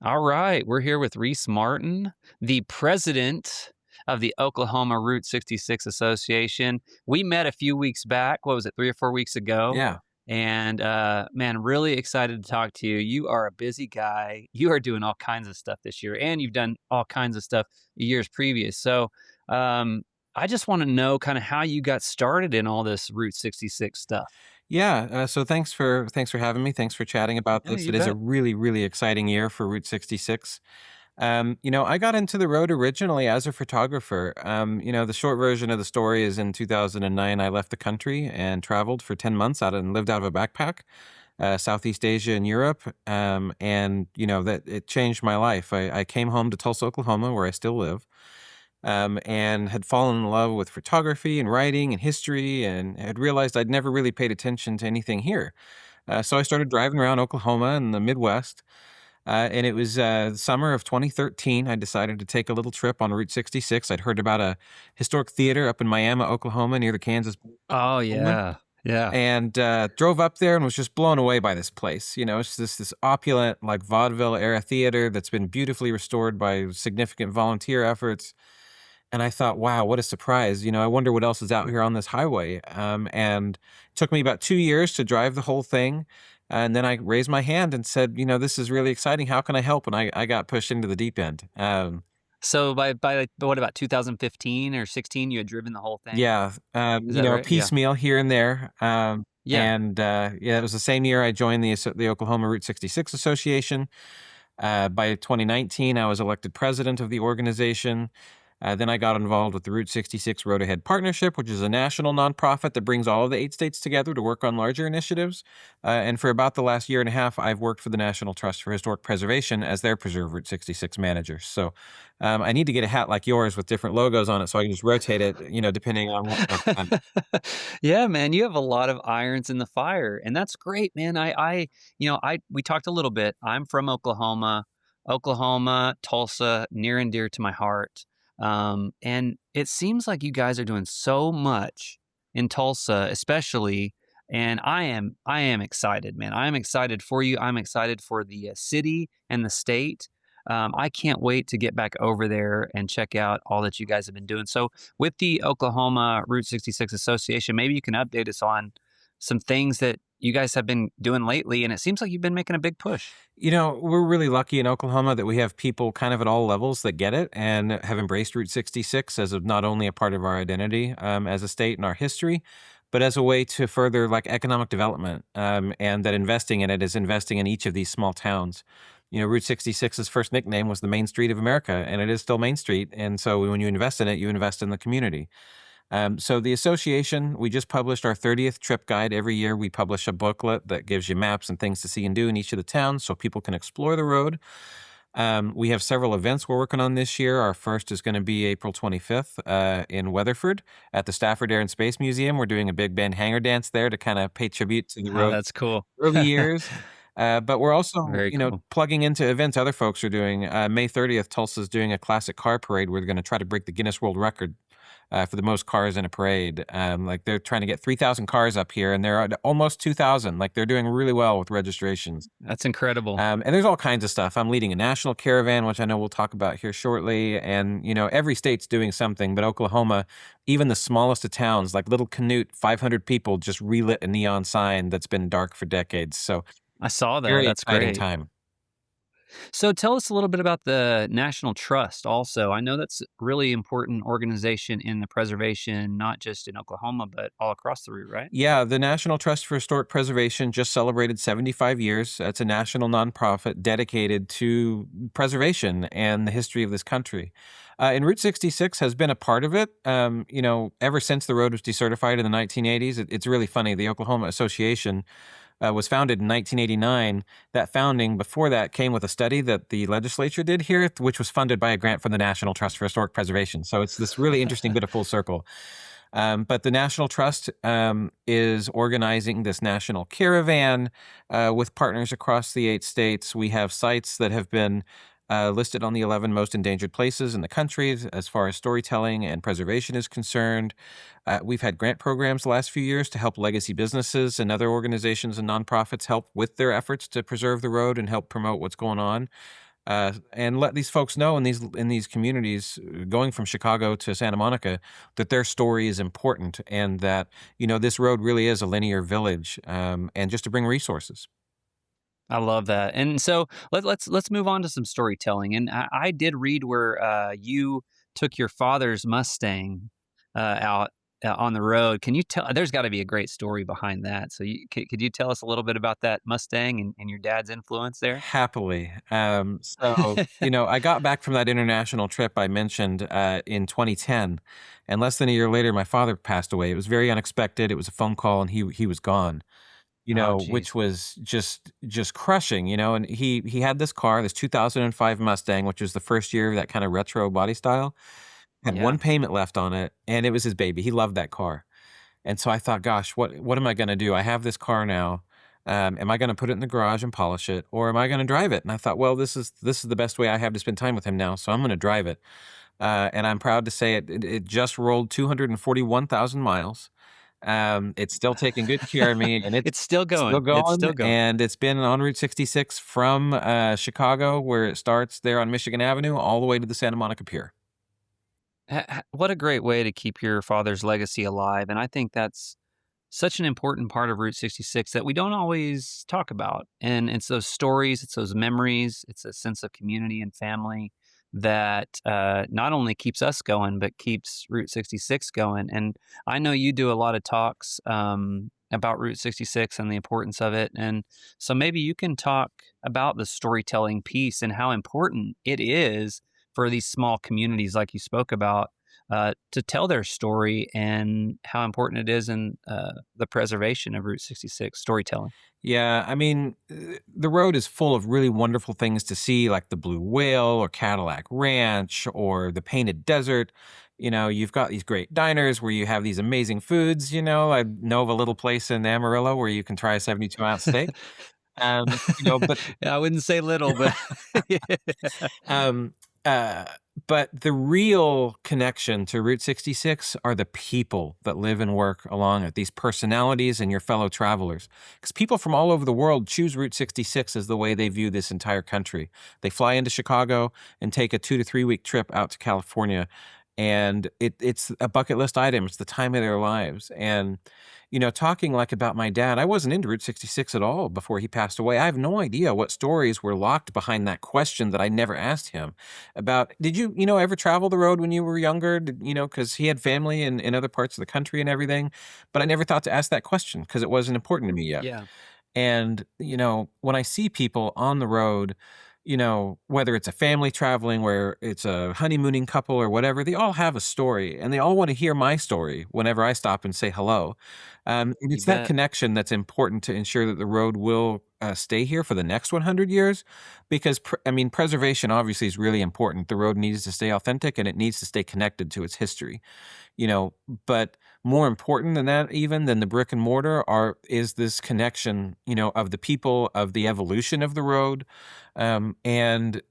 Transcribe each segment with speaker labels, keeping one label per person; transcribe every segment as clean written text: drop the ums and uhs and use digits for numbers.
Speaker 1: All right, we're here with Rhys Martin, the president of the Oklahoma Route 66 Association. We met a few weeks back. What was it, 3 or 4 weeks ago?
Speaker 2: Yeah.
Speaker 1: And man, really excited to talk to you. You are a busy guy. You are doing all kinds of stuff this year, and you've done all kinds of stuff years previous. So um, I just want to know kind of how you got started in all this Route 66 stuff.
Speaker 2: Yeah. So thanks for having me. Thanks for chatting about
Speaker 1: Yeah,
Speaker 2: this.
Speaker 1: you
Speaker 2: It is a
Speaker 1: bet.
Speaker 2: really exciting year for Route 66. I got into the road originally as a photographer. The short version of the story is in 2009, I left the country and traveled for 10 months out and lived out of a backpack, Southeast Asia and Europe. And that it changed my life. I came home to Tulsa, Oklahoma, where I still live. And had fallen in love with photography and writing and history and had realized I'd never really paid attention to anything here. So I started driving around Oklahoma and the Midwest. And it was the summer of 2013. I decided to take a little trip on Route 66. I'd heard about a historic theater up in Miami, Oklahoma, near the Kansas
Speaker 1: Oh,
Speaker 2: border,
Speaker 1: yeah. Yeah.
Speaker 2: and drove up there and was just blown away by this place. It's this opulent, like vaudeville era theater that's been beautifully restored by significant volunteer efforts. And I thought, wow, what a surprise. I wonder what else is out here on this highway. And it took me about 2 years to drive the whole thing. And then I raised my hand and said, this is really exciting. How can I help? And I got pushed into the deep end.
Speaker 1: So by like, what about 2015 or 16, you had driven the whole thing?
Speaker 2: Yeah,
Speaker 1: Is that right? Yeah.
Speaker 2: piecemeal here and there.
Speaker 1: Yeah.
Speaker 2: And it was the same year I joined the Oklahoma Route 66 Association. By 2019, I was elected president of the organization. Then I got involved with the Route 66 Road Ahead Partnership, which is a national nonprofit that brings all of the 8 states together to work on larger initiatives. And for about the last year and a half, I've worked for the National Trust for Historic Preservation as their Preserve Route 66 manager. So I need to get a hat like yours with different logos on it so I can just rotate it, depending on what I've done.
Speaker 1: Yeah, man, you have a lot of irons in the fire, and that's great, man. We talked a little bit. I'm from Oklahoma. Oklahoma, Tulsa, near and dear to my heart. And it seems like you guys are doing so much in Tulsa, especially. And I am excited, man. I am excited for you. I'm excited for the city and the state. I can't wait to get back over there and check out all that you guys have been doing. So, with the Oklahoma Route 66 Association, maybe you can update us on some things that you guys have been doing lately. And it seems like you've been making a big push.
Speaker 2: We're really lucky in Oklahoma that we have people kind of at all levels that get it and have embraced Route 66 as not only a part of our identity as a state and our history, but as a way to further like economic development. And that investing in it is investing in each of these small towns. Route 66's first nickname was the Main Street of America, and it is still Main Street. And so when you invest in it, you invest in the community. So the association, we just published our 30th trip guide. Every year we publish a booklet that gives you maps and things to see and do in each of the towns so people can explore the road. We have several events we're working on this year. Our first is going to be April 25th in Weatherford at the Stafford Air and Space Museum. We're doing a big band hangar dance there to kind of pay tribute to the
Speaker 1: Oh,
Speaker 2: road
Speaker 1: that's cool.
Speaker 2: early years. But we're also,
Speaker 1: Very cool.
Speaker 2: plugging into events other folks are doing. May 30th, Tulsa's doing a classic car parade. We're going to try to break the Guinness World Record for the most cars in a parade. Like they're trying to get 3,000 cars up here, and they're at almost 2,000. Like they're doing really well with registrations.
Speaker 1: That's incredible.
Speaker 2: And there's all kinds of stuff. I'm leading a national caravan, which I know we'll talk about here shortly. And, every state's doing something, but Oklahoma, even the smallest of towns, like Little Canute, 500 people just relit a neon sign that's been dark for decades. So
Speaker 1: I saw that.
Speaker 2: very
Speaker 1: That's
Speaker 2: exciting
Speaker 1: great.
Speaker 2: time.
Speaker 1: So tell us a little bit about the National Trust also. I know that's a really important organization in the preservation, not just in Oklahoma, but all across the route, right?
Speaker 2: Yeah, the National Trust for Historic Preservation just celebrated 75 years. It's a national nonprofit dedicated to preservation and the history of this country. And Route 66 has been a part of it, ever since the road was decertified in the 1980s. It's really funny. The Oklahoma Association was founded in 1989. That founding before that came with a study that the legislature did here, which was funded by a grant from the National Trust for Historic Preservation. So it's this really interesting bit of full circle. But the National Trust is organizing this national caravan with partners across the 8 states. We have sites that have been listed on the 11 most endangered places in the country as far as storytelling and preservation is concerned. We've had grant programs the last few years to help legacy businesses and other organizations and nonprofits help with their efforts to preserve the road and help promote what's going on. and let these folks know in these communities going from Chicago to Santa Monica that their story is important and that this road really is a linear village, and just to bring resources.
Speaker 1: I love that. And so let's move on to some storytelling. And I did read where you took your father's Mustang out on the road. Can you tell? There's got to be a great story behind that. So could you tell us a little bit about that Mustang and your dad's influence there?
Speaker 2: Happily. I got back from that international trip I mentioned in 2010, and less than a year later, my father passed away. It was very unexpected. It was a phone call, and he was gone.
Speaker 1: Oh,
Speaker 2: Which
Speaker 1: geez.
Speaker 2: was just crushing. And he had this car, this 2005 Mustang, which was the first year of that kind of retro body style. Had
Speaker 1: Yeah.
Speaker 2: one payment left on it, and it was his baby. He loved that car. And so I thought, gosh, what am I gonna do? I have this car now. Am I gonna put it in the garage and polish it, or am I gonna drive it? And I thought, well, this is the best way I have to spend time with him now, so I'm gonna drive it. And I'm proud to say it just rolled 241,000 miles. It's still taking good care of me, and it's
Speaker 1: It's still
Speaker 2: still
Speaker 1: going. It's
Speaker 2: going,
Speaker 1: still going.
Speaker 2: and it's been on Route 66 from, Chicago, where it starts there on Michigan Avenue, all the way to the Santa Monica Pier.
Speaker 1: What a great way to keep your father's legacy alive. And I think that's such an important part of Route 66 that we don't always talk about. And it's those stories, it's those memories, it's a sense of community and family that not only keeps us going, but keeps Route 66 going. And I know you do a lot of talks about Route 66 and the importance of it. And so maybe you can talk about the storytelling piece and how important it is for these small communities, like you spoke about, to tell their story and how important it is in the preservation of Route 66 storytelling.
Speaker 2: Yeah, I mean, the road is full of really wonderful things to see, like the Blue Whale or Cadillac Ranch or the Painted Desert. You've got these great diners where you have these amazing foods. I know of a little place in Amarillo where you can try a 72-ounce steak. But
Speaker 1: I wouldn't say little, but yeah.
Speaker 2: Um, uh, but the real connection to Route 66 are the people that live and work along it, these personalities and your fellow travelers. Because people from all over the world choose Route 66 as the way they view this entire country. They fly into Chicago and take a 2 to 3 week trip out to California. And it's a bucket list item. It's the time of their lives. And talking like about my dad, I wasn't into Route 66 at all before he passed away. I have no idea what stories were locked behind that question that I never asked him about. Did you ever travel the road when you were younger? Because he had family in other parts of the country and everything. But I never thought to ask that question because it wasn't important to me yet.
Speaker 1: Yeah,
Speaker 2: And, when I see people on the road, whether it's a family traveling, where it's a honeymooning couple or whatever, they all have a story and they all want to hear my story whenever I stop and say hello. And
Speaker 1: you
Speaker 2: it's that
Speaker 1: bet.
Speaker 2: connection that's important to ensure that the road will stay here for the next 100 years. Because, I mean, preservation obviously is really important. The road needs to stay authentic and it needs to stay connected to its history you know, but more important than that, even than the brick and mortar, is this connection, of the people, of the evolution of the road, and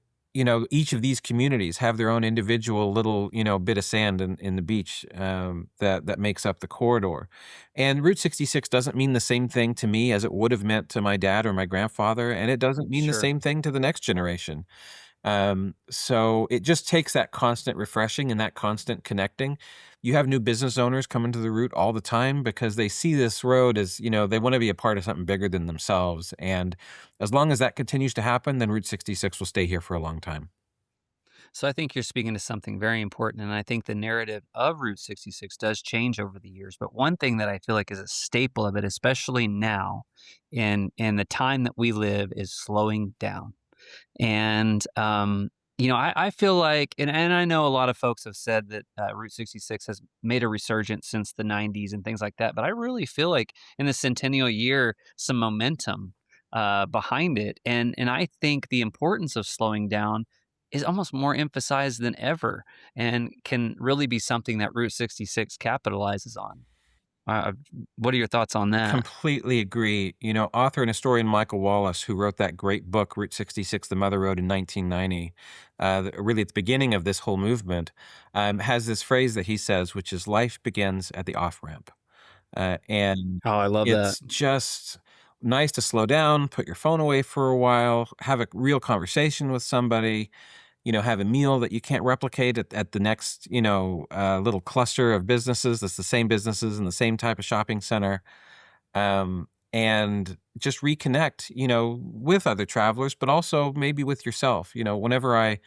Speaker 2: each of these communities have their own individual little, bit of sand in the beach, that makes up the corridor. And Route 66 doesn't mean the same thing to me as it would have meant to my dad or my grandfather, and it doesn't mean the
Speaker 1: Sure.
Speaker 2: same thing to the next generation. So it just takes that constant refreshing and that constant connecting. You have new business owners coming to the route all the time because they see this road as, they want to be a part of something bigger than themselves. And as long as that continues to happen, then Route 66 will stay here for a long time.
Speaker 1: So I think you're speaking to something very important, and I think the narrative of Route 66 does change over the years. But one thing that I feel like is a staple of it, especially now in the time that we live, is slowing down. And, I feel like, and I know a lot of folks have said that Route 66 has made a resurgence since the 90s and things like that. But I really feel like in the Centennial year, some momentum behind it. And I think the importance of slowing down is almost more emphasized than ever and can really be something that Route 66 capitalizes on. Uh, what are your thoughts on that?
Speaker 2: Completely agree. Author and historian Michael Wallace, who wrote that great book, Route 66, The Mother Road in 1990, really at the beginning of this whole movement, has this phrase that he says, which is life begins at the off ramp. And
Speaker 1: Oh, I love that.
Speaker 2: it's just nice to slow down, put your phone away for a while, have a real conversation with somebody, have a meal that you can't replicate at the next, little cluster of businesses that's the same businesses in the same type of shopping center. And just reconnect, with other travelers, but also maybe with yourself. Whenever I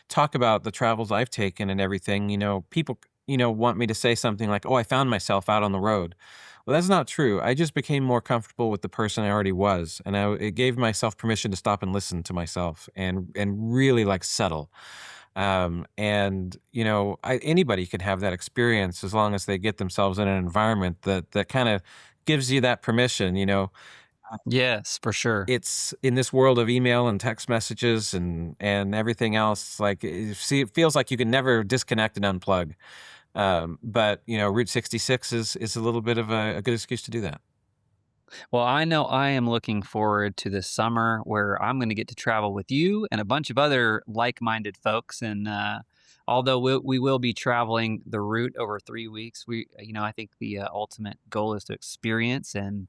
Speaker 2: talk about the travels I've taken and everything, people, want me to say something like, oh, I found myself out on the road. Well, that's not true. I just became more comfortable with the person I already was, and it gave myself permission to stop and listen to myself and really like settle. And anybody can have that experience as long as they get themselves in an environment that kind of gives you that permission.
Speaker 1: Yes, for sure.
Speaker 2: It's in this world of email and text messages and everything else. Like, it feels like you can never disconnect and unplug. But Route 66 is a little bit of a good excuse to do that.
Speaker 1: Well, I know I am looking forward to this summer where I'm going to get to travel with you and a bunch of other like-minded folks. And although we will be traveling the route over 3 weeks, I think the ultimate goal is to experience and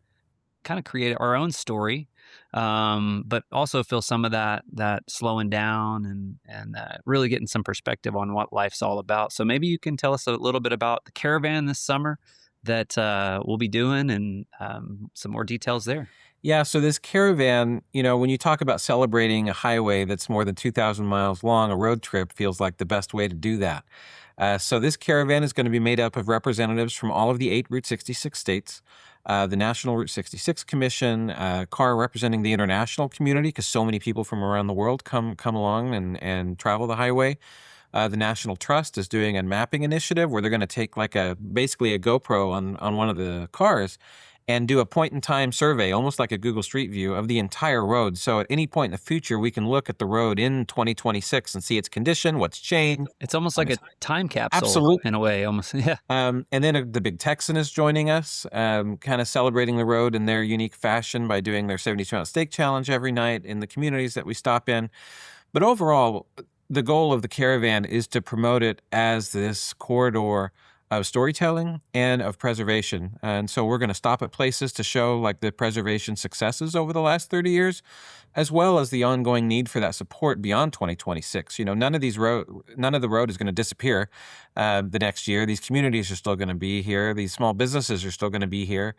Speaker 1: kind of create our own story, but also feel some of that slowing down and really getting some perspective on what life's all about. So maybe you can tell us a little bit about the caravan this summer that we'll be doing, and some more details there.
Speaker 2: Yeah, so this caravan, when you talk about celebrating a highway that's more than 2,000 miles long, a road trip feels like the best way to do that. So this caravan is going to be made up of representatives from all of the 8 Route 66 states, the National Route 66 Commission, a car representing the international community because so many people from around the world come along and travel the highway. The National Trust is doing a mapping initiative where they're going to take like basically a GoPro on one of the cars and do a point in time survey, almost like a Google Street View of the entire road. So at any point in the future, we can look at the road in 2026 and see its condition, what's changed.
Speaker 1: It's almost like a time capsule
Speaker 2: Absolutely.
Speaker 1: in a way, almost. Yeah.
Speaker 2: And then the Big Texan is joining us, kind of celebrating the road in their unique fashion by doing their 72-ounce steak challenge every night in the communities that we stop in. But overall, the goal of the caravan is to promote it as this corridor of storytelling and of preservation. And so we're going to stop at places to show like the preservation successes over the last 30 years, as well as the ongoing need for that support beyond 2026. None of the road is going to disappear the next year. These communities are still going to be here. These small businesses are still going to be here.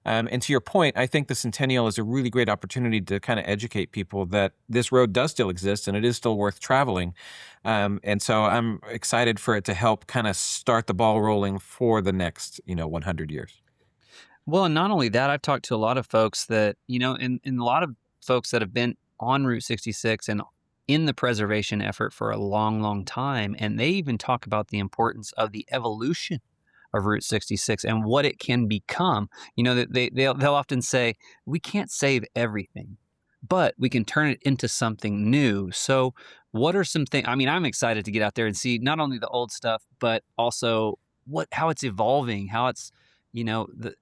Speaker 2: And to your point, I think the Centennial is a really great opportunity to kind of educate people that this road does still exist and it is still worth traveling. And so I'm excited for it to help kind of start the ball rolling for the next, 100 years.
Speaker 1: Well, and not only that, I've talked to a lot of folks that, and a lot of folks that have been on Route 66 and in the preservation effort for a long, long time. And they even talk about the importance of the evolution of Route 66 and what it can become. That they'll often say, we can't save everything, but we can turn it into something new. So what are some things? I mean, I'm excited to get out there and see not only the old stuff, but also how it's evolving, how it's,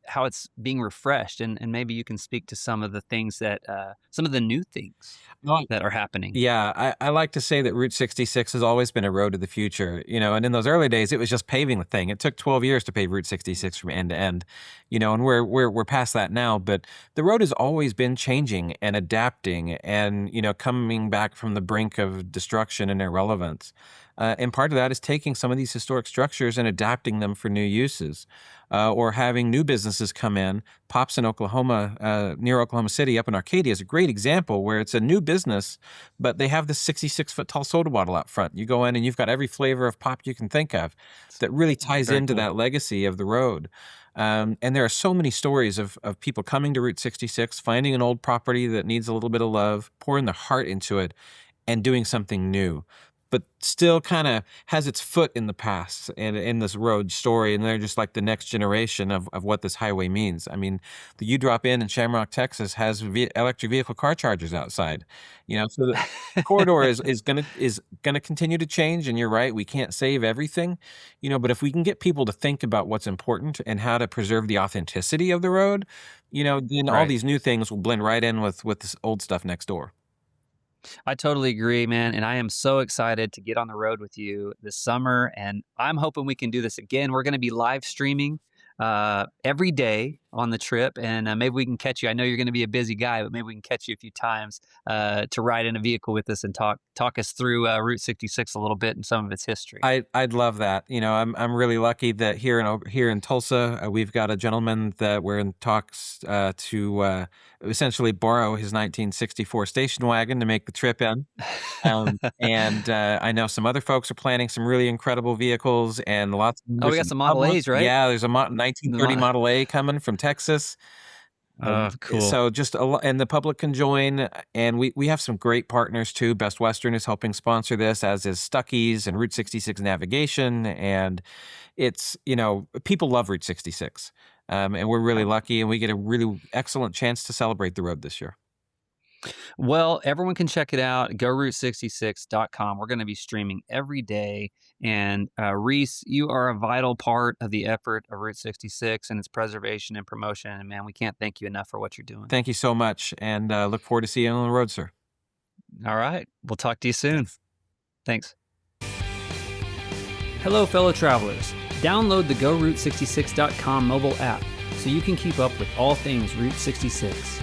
Speaker 1: how it's being refreshed. And maybe you can speak to some of the things that, some of the new things
Speaker 2: No,
Speaker 1: that are happening.
Speaker 2: Yeah, I like to say that Route 66 has always been a road to the future, and in those early days, it was just paving the thing. It took 12 years to pave Route 66 from end to end, and we're past that now. But the road has always been changing and adapting, and coming back from the brink of destruction and irrelevance. And part of that is taking some of these historic structures and adapting them for new uses, or having new businesses come in. Pops in Oklahoma, near Oklahoma City, up in Arcadia, is a great example where it's a new business, but they have this 66-foot tall soda bottle out front. You go in and you've got every flavor of pop you can think of that really ties
Speaker 1: Very
Speaker 2: into
Speaker 1: cool.
Speaker 2: that legacy of the road. And there are so many stories of people coming to Route 66, finding an old property that needs a little bit of love, pouring their heart into it, and doing something new, but still kind of has its foot in the past and in this road story. And they're just like the next generation of what this highway means. I mean, the U drop in Shamrock, Texas has electric vehicle car chargers outside, so the corridor is gonna continue to change. And you're right, we can't save everything, but if we can get people to think about what's important and how to preserve the authenticity of the road, then all
Speaker 1: Right.
Speaker 2: these new things will blend right in with this old stuff next door.
Speaker 1: I totally agree, man. And I am so excited to get on the road with you this summer. And I'm hoping we can do this again. We're going to be live streaming every day on the trip, and maybe we can catch you. I know you're going to be a busy guy, but maybe we can catch you a few times to ride in a vehicle with us and talk us through Route 66 a little bit and some of its history.
Speaker 2: I'd love that. I'm really lucky that here in Tulsa, we've got a gentleman that we're in talks to essentially borrow his 1964 station wagon to make the trip in. And I know some other folks are planning some really incredible vehicles, and
Speaker 1: Oh, we
Speaker 2: there's
Speaker 1: got
Speaker 2: some
Speaker 1: some Model
Speaker 2: public.
Speaker 1: A's, right?
Speaker 2: Yeah, there's a
Speaker 1: The
Speaker 2: 1930 Model A coming from Texas.
Speaker 1: Oh, cool.
Speaker 2: So just a lot, and the public can join, and we have some great partners too. Best Western is helping sponsor this, as is Stuckey's and Route 66 Navigation, and it's people love Route 66, and we're really lucky, and we get a really excellent chance to celebrate the road this year.
Speaker 1: Well, everyone can check it out. GoRoute66.com. We're going to be streaming every day. And Rhys, you are a vital part of the effort of Route 66 and its preservation and promotion. And man, we can't thank you enough for what you're doing.
Speaker 2: Thank you so much, and look forward to seeing you on the road, sir.
Speaker 1: All right. We'll talk to you soon.
Speaker 2: Thanks.
Speaker 1: Thanks. Hello, fellow travelers. Download the GoRoute66.com mobile app so you can keep up with all things Route 66.